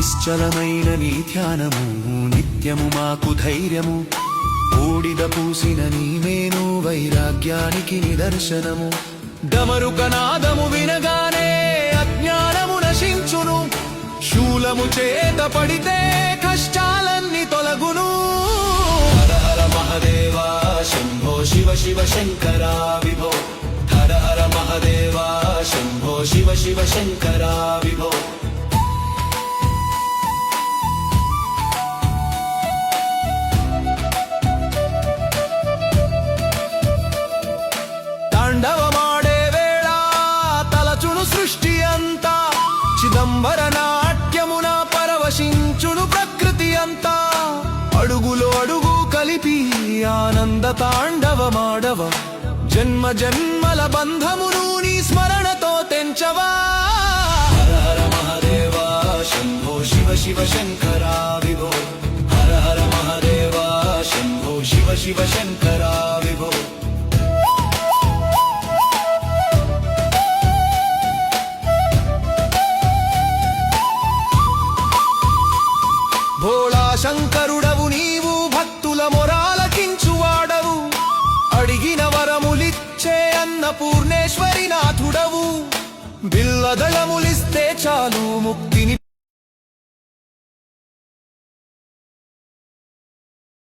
నిశ్చలమైన నీ ధ్యానము నిత్యము మాకు ధైర్యము. బూడిద పూసిన నీ మేను వైరాగ్యానికి నిదర్శనము. డమరుకనాదము వినగానే అజ్ఞానము నశించును. శూలము చేత పడితే కష్టాలన్నీ తొలగును. హర హర మహదేవా శంభో శివ శివ శంకరా విభో. హర హర మహదేవా శంభో శివ శివ శంకరా విభో. తాండవమాడే వేళ తలచును సృష్టి అంతా. చిదంబర నాట్యమున పరవశించును ప్రకృతి అంతా. అడుగులో అడుగు కలిపి ఆనంద తాండవమాడవ. జన్మ జన్మల బంధమును నీ స్మరణతో తెంచవా. హర హర మహదేవా శంభో శివ శివ శంకరా విభో. హర హర మహదేవా శంభో శివ శివ శంకరా విభో. భోళా శంకరుడవు నీవు, భక్తుల మొరాలకించువాడవు. అడిగిన వరములిచ్చే అన్నపూర్ణేశ్వరి నాథుడవు. బిల్లదళములిస్తే చాలు ముక్తి